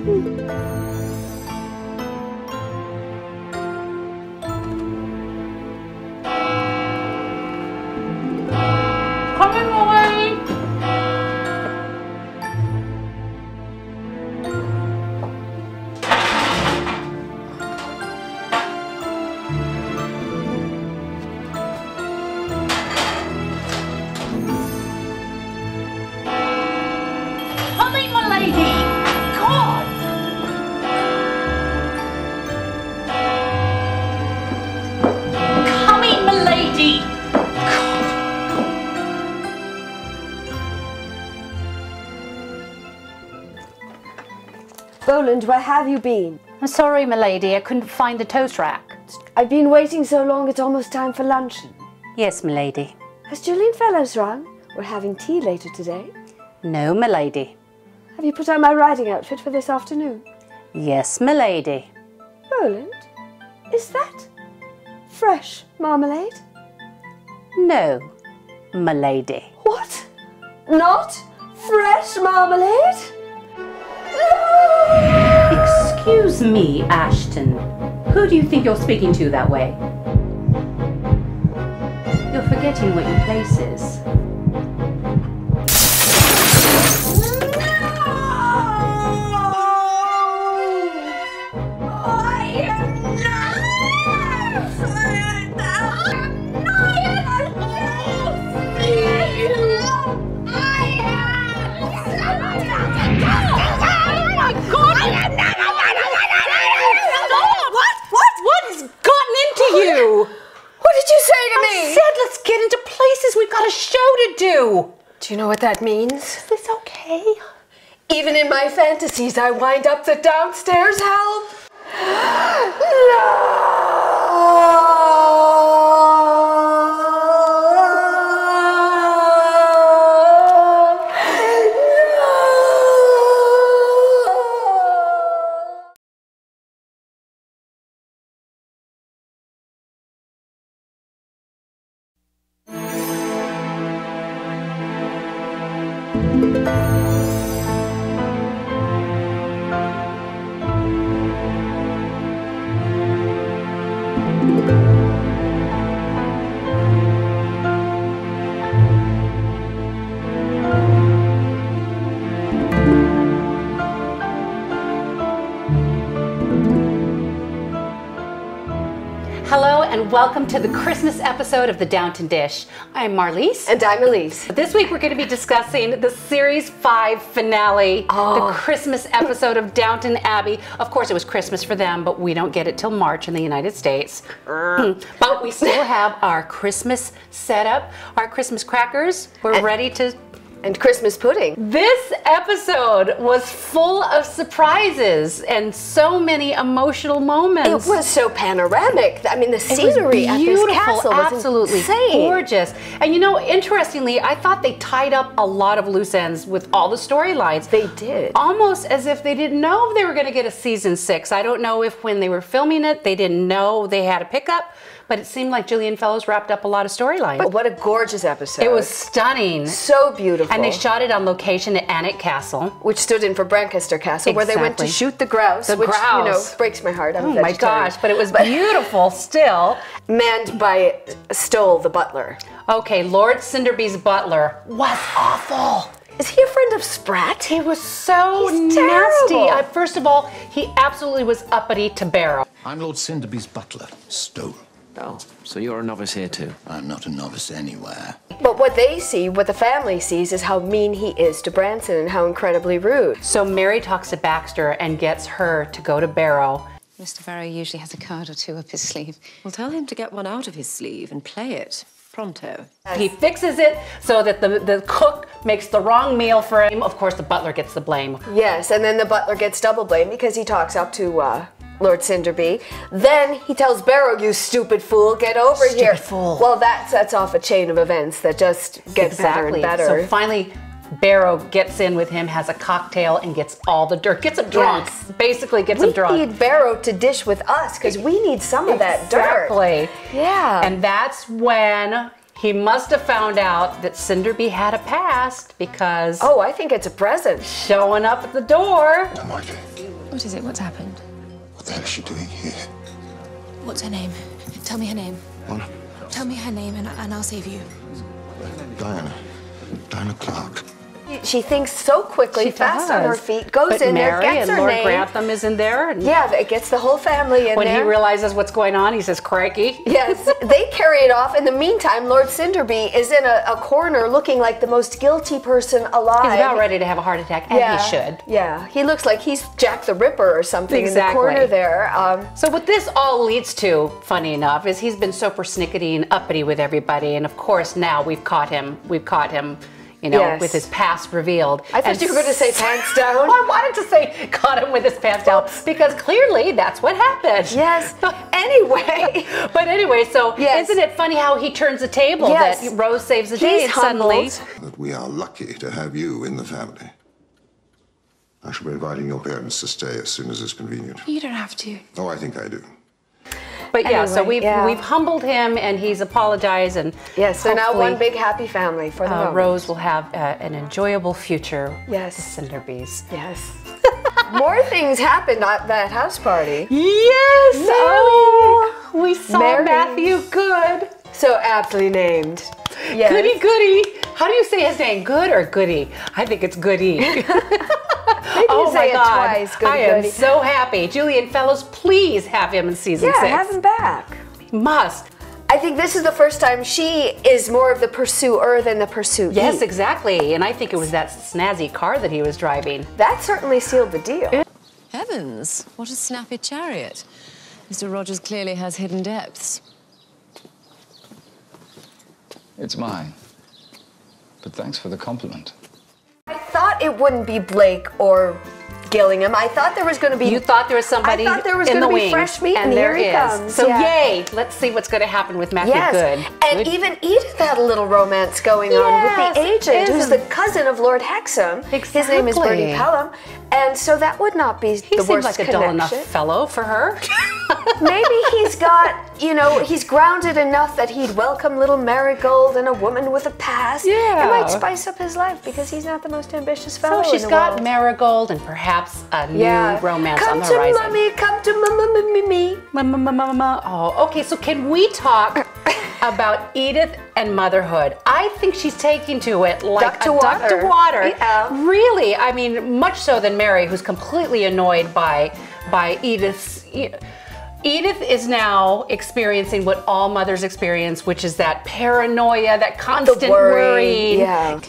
Coming away! Coming, my lady! God! Coming, my lady! Boland, where have you been? I'm sorry, my lady, I couldn't find the toast rack. I've been waiting so long it's almost time for luncheon. Yes, my lady. Has Julian Fellows rung? We're having tea later today. No, my lady. Have you put on my riding outfit for this afternoon? Yes, my lady. Boland, is that fresh marmalade? No, my lady. What? Not fresh marmalade? Excuse me, Ashton. Who do you think you're speaking to that way? You're forgetting what your place is. What did you say to me? I said let's get into places. We've got a show to do. Do you know what that means? Is this okay? Even in my fantasies, I wind up the downstairs help. No! Hello and welcome to the Christmas episode of the Downton Dish. I'm Marlise. And I'm Elyse. This week we're going to be discussing the Series 5 finale, the Christmas episode of Downton Abbey. Of course it was Christmas for them, but we don't get it till March in the United States. But we still have our Christmas setup, our Christmas crackers. We're ready to... And Christmas pudding. This episode was full of surprises and so many emotional moments. It was so panoramic. I mean, the scenery at this castle was absolutely insane. Gorgeous. And you know, interestingly, I thought they tied up a lot of loose ends with all the storylines. They did. Almost as if they didn't know if they were going to get a season 6. I don't know if when they were filming it, they didn't know they had a pickup, but it seemed like Julian Fellows wrapped up a lot of storylines. But what a gorgeous episode. It was stunning. So beautiful. And they shot it on location at Alnwick Castle. Which stood in for Brancaster Castle, where they went to shoot the grouse. The which, grouse. you know, breaks my heart. I'm Oh my gosh, but it was beautiful still. Manned by Stoll, the butler. Okay, Lord Cinderby's butler was awful. Is he a friend of Sprat? He was so He's nasty. terrible. First of all, he absolutely was uppity to Barrow. I'm Lord Cinderby's butler, Stoll. Oh, so you're a novice here too? I'm not a novice anywhere. But what they see, what the family sees, is how mean he is to Branson and how incredibly rude. So Mary talks to Baxter and gets her to go to Barrow. Mr. Barrow usually has a card or two up his sleeve. Well, tell him to get one out of his sleeve and play it. Pronto. He fixes it so that the cook makes the wrong meal for him. Of course, the butler gets the blame. Yes, and then the butler gets double blame because he talks up to Lord Cinderby. Then he tells Barrow, "You stupid fool, get over here." Stupid fool. Well, that sets off a chain of events that just get better and better. So finally, Barrow gets in with him, has a cocktail, and gets all the dirt. Gets him drunk. Yes. Basically gets him drunk. We need Barrow to dish with us because we need some of that dirt. Exactly. Yeah. And that's when he must have found out that Cinderby had a past because oh, I think it's a present. showing up at the door. Don't mind you. What is it? What's happened? What the hell is she doing here? What's her name? Tell me her name. What? Tell me her name and I'll save you. Diana. Diana Clark. She thinks so quickly, She fast on her does. feet, goes But in Mary there, gets and her Lord name. Grantham is in there. And Yeah, it gets the whole family in when there. he realizes what's going on, he says, crikey. Yes, they carry it off. In the meantime, Lord Cinderby is in a corner looking like the most guilty person alive. He's about ready to have a heart attack, and he should. Yeah, he looks like he's Jack the Ripper or something Exactly. in the corner there. So what this all leads to, funny enough, is he's been so persnickety and uppity with everybody, and of course now we've caught him, you know, Yes. with his past revealed. I thought you were going to say pants down. I wanted to say caught him with his pants down because clearly that's what happened. Yes. Anyway. But anyway, so Yes. isn't it funny how he turns the table Yes. that Rose saves the day He's and suddenly humbled. That we are lucky to have you in the family. I shall be inviting your parents to stay as soon as it's convenient. You don't have to. Oh, I think I do. But yeah, so Anyway, we've humbled him and he's apologized and Yes, they're now hopefully, one big happy family for the moment. Rose will have an enjoyable future Yes. with the Cinderbees. Yes. More things happened at that house party. Yes! Mary. Oh, we saw Mary. Matthew Good. So aptly named. Yes. Goody Goody. How do you say his name? Good or Goody? I think it's Goody. Maybe you Oh say my it God. twice. Goody, I am goody. so happy. Julian Fellows, please have him in season 6. Yeah, have him back. Must. I think this is the first time she is more of the pursuer than the pursued. Yes, exactly. And I think it was that snazzy car that he was driving. That certainly sealed the deal. Heavens, what a snappy chariot. Mr. Rogers clearly has hidden depths. It's mine. But thanks for the compliment. I thought it wouldn't be Blake or Gillingham. I thought there was going to be. You thought there was somebody I thought there was in gonna the be wings, fresh meat, and and there here he is. comes. So Yeah. yay! Let's see what's going to happen with Matthew Yes, Good. and Good. even Edith had a little romance going on with the Yes, agent, who's isn't- the cousin of Lord Hexam. His name is Exactly. Bertie Pelham, and so that would not be He the seems worst like a connection. dull enough fellow for her. Maybe he's got, you know, he's grounded enough that he'd welcome little Marigold and a woman with a past. Yeah. It might spice up his life because he's not the most ambitious fellow So she's in the got world. Marigold and perhaps a new romance come on the to horizon. Mummy, come to Mummy. Oh, okay. So can we talk about Edith and motherhood? I think she's taking to it like Duck to a duck to water. water. Yeah. Really, I mean, much so than Mary, who's completely annoyed by Edith's. Edith is now experiencing what all mothers experience, which is that paranoia, that constant worry. Yeah.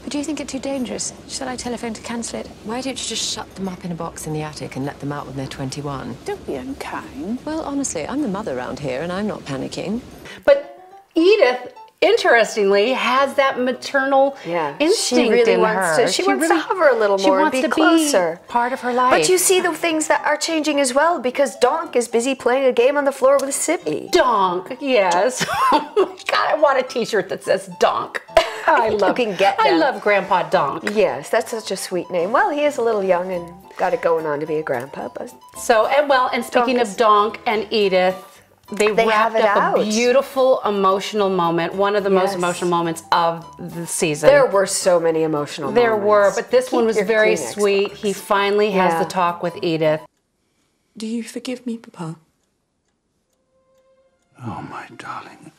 But do you think it too dangerous? Shall I telephone to cancel it? Why don't you just shut them up in a box in the attic and let them out when they're 21? Don't be unkind. Well, honestly, I'm the mother around here and I'm not panicking. But Edith, interestingly, has that maternal instinct she really in wants her. to. She wants to hover a little more and be closer. Part of her life. But you see the things that are changing as well because Donk is busy playing a game on the floor with Sippy. Donk, yes. Oh my God, I want a T-shirt that says Donk. I love. You can get I them. love Grandpa Donk. Yes, that's such a sweet name. Well, he is a little young and got it going on to be a grandpa, but So and speaking Donk of is- Donk and Edith, they have wrapped it up out. a beautiful emotional moment, one of the most Yes. emotional moments of the season. there were so many emotional There moments. were, but this one Keep was your very Kleenex sweet. box. He finally has Yeah. the talk with Edith. Do you forgive me, Papa? Oh, my darling.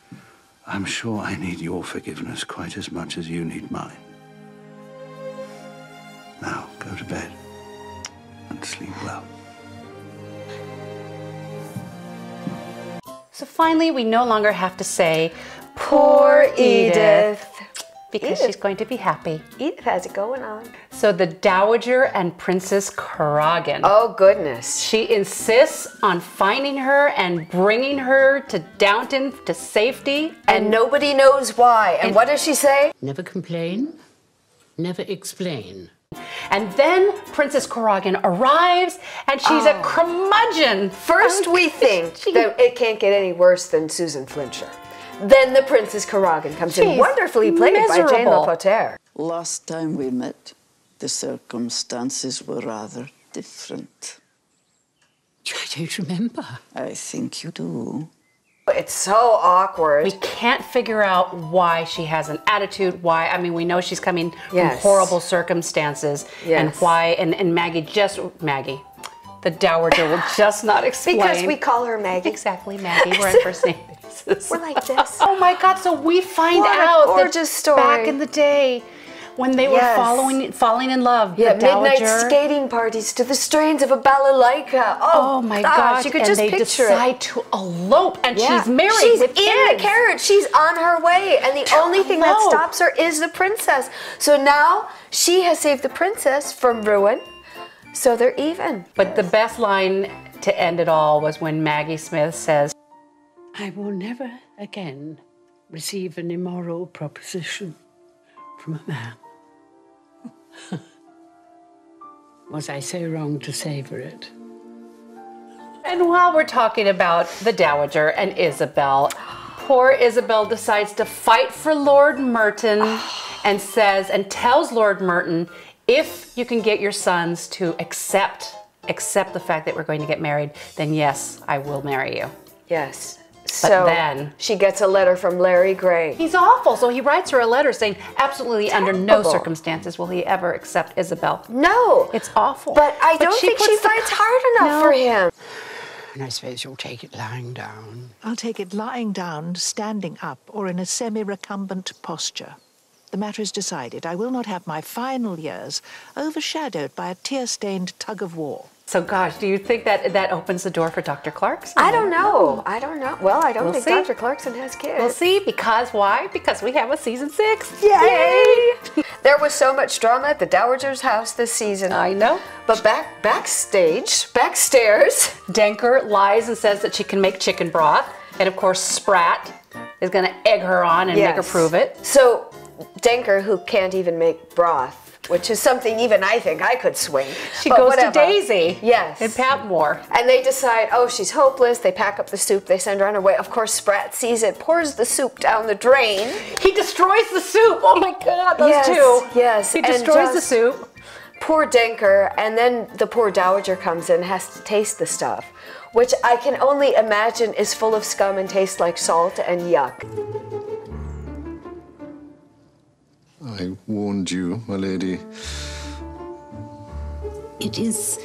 I'm sure I need your forgiveness quite as much as you need mine. Now, go to bed and sleep well. So finally, we no longer have to say, Poor Edith. because Edith. she's going to be happy. Edith has it going on. So the Dowager and Princess Kuragin. Oh, goodness. She insists on finding her and bringing her to Downton to safety. And nobody knows why. And what does she say? Never complain, never explain. And then Princess Kuragin arrives, and she's a curmudgeon. First, we think that it can't get any worse than Susan Flincher. Then the Princess Kuragin comes in, She's wonderfully played by Jane miserable. Lapotaire. Last time we met, the circumstances were rather different. I don't remember. I think you do. It's so awkward. We can't figure out why she has an attitude, why, I mean, we know she's coming Yes. from horrible circumstances, and Yes. why, and Maggie, the Dowager will just not explain. Because we call her Maggie. Exactly, Maggie. We're on first name basis. We're like this. Oh my God! So we find What a out gorgeous that story. back in the day, when they were falling in love, Yeah, the Dowager, midnight skating parties to the strains of a balalaika. Oh my gosh! You could and just they picture decide it. to elope, and Yeah. she's married She's with in kids. the carriage. She's on her way, and the only thing that elope. stops her is the princess. So now she has saved the princess from ruin. So they're even. But the best line to end it all was when Maggie Smith says, I will never again receive an immoral proposition from a man. Was I so wrong to savor it? and while we're talking about the Dowager and Isabel, poor Isabel decides to fight for Lord Merton and tells Lord Merton, if you can get your sons to accept the fact that we're going to get married, then yes, I will marry you. Yes. But So then she gets a letter from Larry Gray. he's awful, so he writes her a letter saying absolutely under no Terrible. circumstances will he ever accept Isabel. No. It's awful. But I don't think she puts the- fights hard enough No. for him. And I suppose you'll take it lying down. I'll take it lying down, standing up, or in a semi-recumbent posture. The matter is decided. I will not have my final years overshadowed by a tear-stained tug-of-war. So gosh, do you think that opens the door for Dr. Clarkson? I don't know. I don't know. Well, I don't We'll think see. Dr. Clarkson has kids. We'll see, because why? Because we have a season 6. Yay! There was so much drama at the Dowager's house this season. I know. But backstairs, Denker lies and says that she can make chicken broth. And of course, Sprat is going to egg her on and make her Yes. prove it. So Denker, who can't even make broth, which is something even I think I could swing. She But goes whatever. to Daisy. Yes. In Patmore. And they decide, oh, she's hopeless. They pack up the soup. They send her on her way. Of course, Sprat sees it, pours the soup down the drain. He destroys the soup. Oh my God, those Yes, two. yes. He And destroys the just- soup. Poor Denker, and then the poor Dowager comes in and has to taste the stuff, which I can only imagine is full of scum and tastes like salt and yuck. I warned you, my lady. It is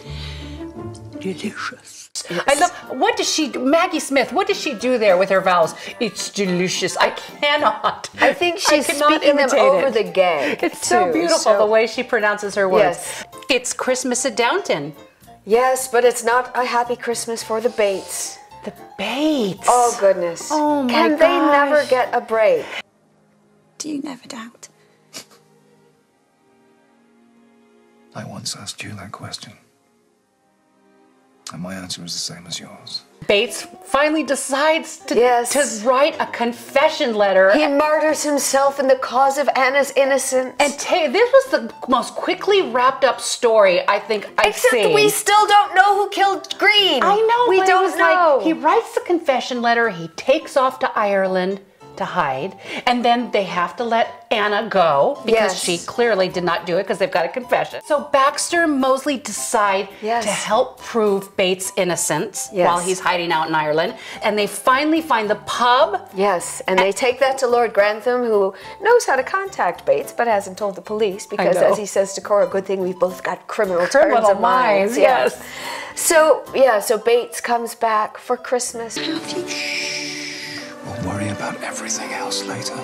delicious. I love, what does she do? Maggie Smith, what does she do there with her vowels? It's delicious. I cannot. I think she's cannot speaking them imitate over it. the gag. It's so too, beautiful so- the way she pronounces her words. Yes. It's Christmas at Downton. Yes, but it's not a happy Christmas for the Bates. The Bates. Oh, goodness. Oh, my Can they gosh. never get a break? Do you never doubt? I once asked you that question. And my answer was the same as yours. Bates finally decides to Yes. write a confession letter. He martyrs himself in the cause of Anna's innocence. And this was the most quickly wrapped up story I think I've Except seen. we still don't know who killed Green. I know. We but don't it was know. Like, he writes the confession letter. He takes off to Ireland to hide, and then they have to let Anna go because Yes. she clearly did not do it because they've got a confession. So Baxter and Mosley decide Yes. to help prove Bates' innocence Yes. while he's hiding out in Ireland, and they finally find the pub. Yes, and they take that to Lord Grantham, who knows how to contact Bates, but hasn't told the police because, know. as he says to Cora, good thing we've both got criminal turns Criminal of minds. minds, yes. So Bates comes back for Christmas. We'll worry about everything else later.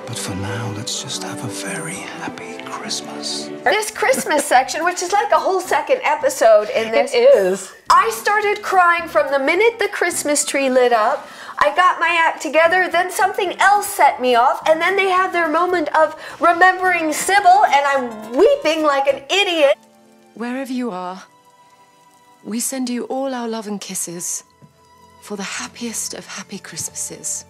But for now, let's just have a very happy Christmas. This Christmas section, which is like a whole second episode in this. It is. I started crying from the minute the Christmas tree lit up. I got my act together, then something else set me off, and then they have their moment of remembering Sybil, and I'm weeping like an idiot. Wherever you are, we send you all our love and kisses for the happiest of happy Christmases.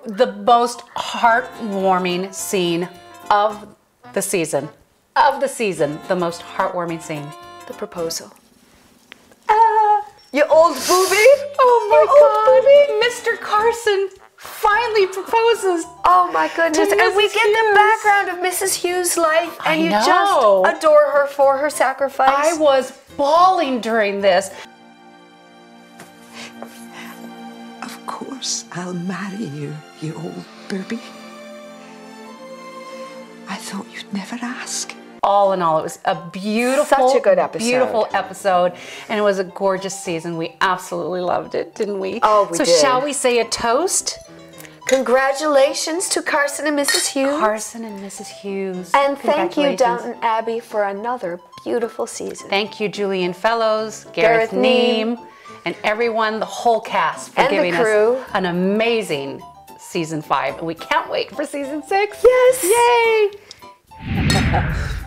The most heartwarming scene of the season. Of the season, the most heartwarming scene. The proposal. You old booby! Oh my You old God! Mr. Carson finally proposes. Oh my goodness. To And we Mrs. get the Hughes. background of Mrs. Hughes' life, and I you know. just adore her for her sacrifice. I was bawling during this. Of course, I'll marry you, you old booby. I thought you'd never ask. all in all, it was a beautiful, such a good episode. Beautiful episode, and it was a gorgeous season. We absolutely loved it, didn't we? Oh, we did. So shall we say a toast? Congratulations to Carson and Mrs. Hughes. Carson and Mrs. Hughes. And thank you, Downton Abbey, for another beautiful season. Thank you, Julian Fellows, Gareth Neame, and everyone, the whole cast, for giving us an amazing season 5. And we can't wait for season 6. Yes. Yay!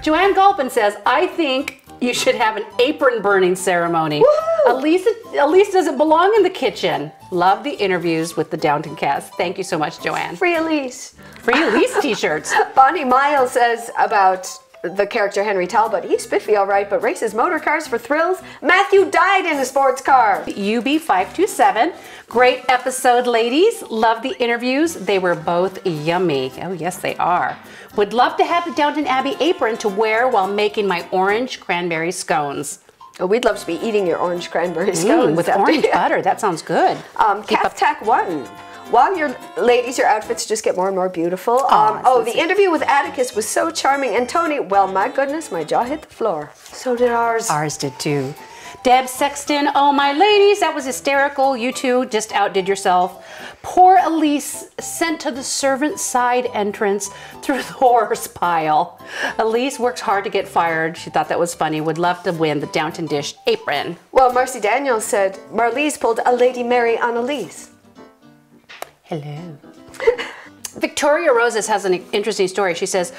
Joanne Gulpin says, I think you should have an apron burning ceremony. Elyse doesn't belong in the kitchen. Love the interviews with the Downton cast. Thank you so much, Joanne. Free Elyse. Free Elyse t-shirts. Bonnie Miles says about the character Henry Talbot, he's spiffy all right, but races motor cars for thrills. Matthew died in a sports car. UB527, great episode, ladies. Love the interviews. They were both yummy. Oh, yes, they are. Would love to have the Downton Abbey apron to wear while making my orange cranberry scones. Oh, we'd love to be eating your orange cranberry scones. With orange butter. That sounds good. Calf Tack 1. While your ladies, your outfits just get more and more beautiful. The interview with Atticus was so charming. And Tony, well, my goodness, my jaw hit the floor. So did ours. Ours did too. Deb Sexton, oh my ladies, that was hysterical. You two just outdid yourself. Poor Elyse sent to the servant side entrance through the horse pile. Elyse works hard to get fired. She thought that was funny. Would love to win the Downton Dish apron. Well, Marcy Daniels said Marlise pulled a Lady Mary on Elyse. Hello. Victoria Roses has an interesting story. She says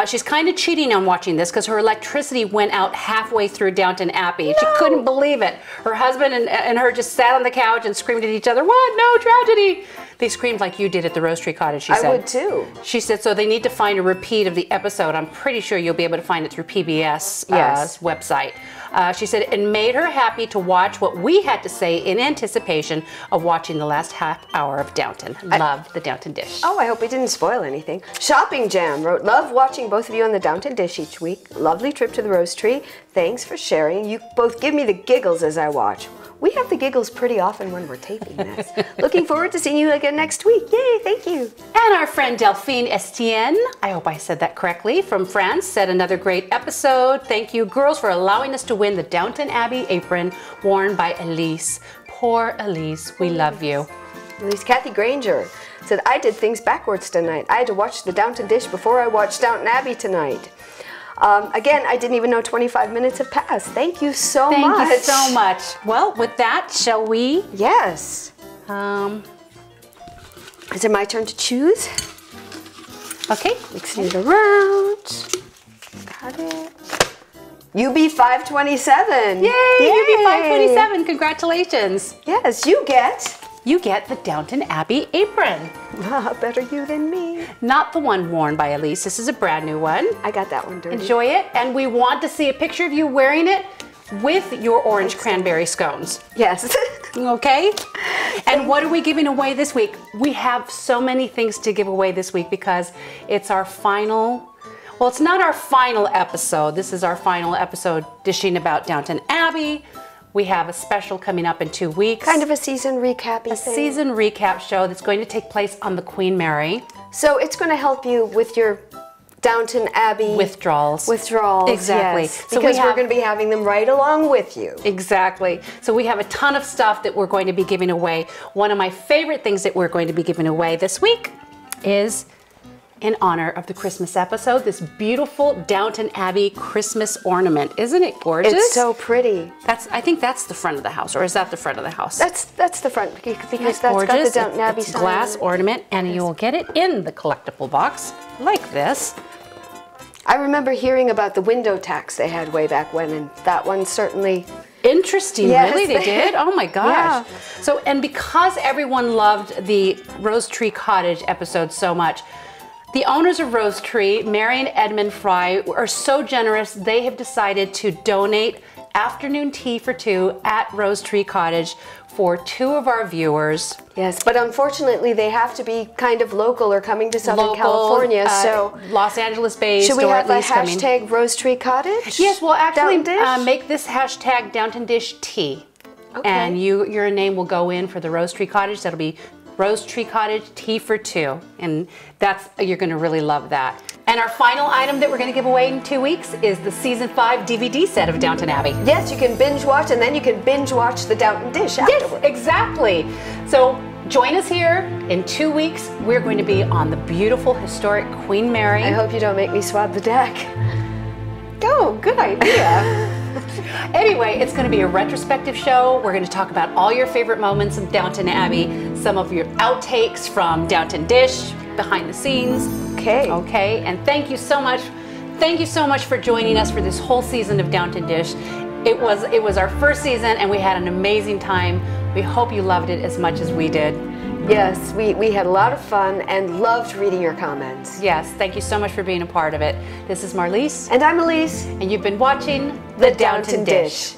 she's kind of cheating on watching this because her electricity went out halfway through Downton Abbey. No. She couldn't believe it. Her husband and her just sat on the couch and screamed at each other, "What? No tragedy!" They screamed like you did at the Rose Tree Cottage, she said. I would too. She said, so they need to find a repeat of the episode. I'm pretty sure you'll be able to find it through PBS website. She said it made her happy to watch what we had to say in anticipation of watching the last half hour of Downton. Love the Downton Dish. Oh, I hope we didn't spoil anything. Shopping Jam wrote, love watching both of you on the Downton Dish each week. Lovely trip to the Rose Tree. Thanks for sharing. You both give me the giggles as I watch. We have the giggles pretty often when we're taping this. Looking forward to seeing you again next week. Yay, thank you. And our friend Delphine Estienne, I hope I said that correctly, from France, said another great episode. Thank you, girls, for allowing us to win the Downton Abbey apron worn by Elyse. Poor Elyse, we love you. Elyse. Kathy Granger said, I did things backwards tonight. I had to watch the Downton Dish before I watched Downton Abbey tonight. Again, I didn't even know 25 minutes have passed. Thank you so much. Thank you so much. Well, with that, shall we? Yes. Is it my turn to choose? Okay. Mixing it around. Got it. UB527. Yay! UB527. Congratulations. Yes, you get the Downton Abbey apron. Better you than me. Not the one worn by Elyse. This is a brand new one. I got that one dirty. Enjoy it. And we want to see a picture of you wearing it with your orange cranberry scones. Yes. Okay? And what are we giving away this week? We have so many things to give away this week because it's our final... Well, it's not our final episode. This is our final episode dishing about Downton Abbey. We have a special coming up in 2 weeks. Kind of a season recap thing. A season recap show that's going to take place on the Queen Mary. So it's going to help you with your Downton Abbey withdrawals. Exactly. Yes. So because we're going to be having them right along with you. Exactly. So we have a ton of stuff that we're going to be giving away. One of my favorite things that we're going to be giving away this week is, in honor of the Christmas episode, this beautiful Downton Abbey Christmas ornament. Isn't it gorgeous? It's so pretty. I think that's the front of the house, or is that the front of the house? That's the front because that's gorgeous. got the Downton Abbey it's sign. Glass ornament, and you'll get it in the collectible box like this. I remember hearing about the window tax they had way back when, and that one certainly... Interesting, yes, really, they did? Oh my gosh. Yeah. So, and because everyone loved the Rose Tree Cottage episode so much, the owners of Rose Tree, Mary and Edmund Fry, are so generous, they have decided to donate afternoon tea for 2 at Rose Tree Cottage for 2 of our viewers. Yes, but unfortunately they have to be kind of local or coming to Southern California, so... Los Angeles based, should we have or a at least coming. hashtag Rose Tree Cottage? Yes, we'll actually Downton Dish? make this hashtag Downton Dish tea. Okay. And your name will go in for the Rose Tree Cottage. That'll be Rose Tree Cottage tea for 2. And you're gonna really love that. And our final item that we're going to give away in 2 weeks is the Season 5 DVD set of Downton Abbey. Yes, you can binge watch, and then you can binge watch the Downton Dish afterwards. Yes, exactly. So join us here in 2 weeks. We're going to be on the beautiful, historic Queen Mary. I hope you don't make me swab the deck. Oh, good idea. Anyway, it's going to be a retrospective show. We're going to talk about all your favorite moments of Downton Abbey, some of your outtakes from Downton Dish, behind the scenes. Okay, and thank you so much. Thank you so much for joining us for this whole season of Downton Dish. It was our first season, and we had an amazing time. We hope you loved it as much as we did. Yes, we had a lot of fun and loved reading your comments. Yes, thank you so much for being a part of it. This is Marlise. And I'm Elyse. And you've been watching The Downton Dish.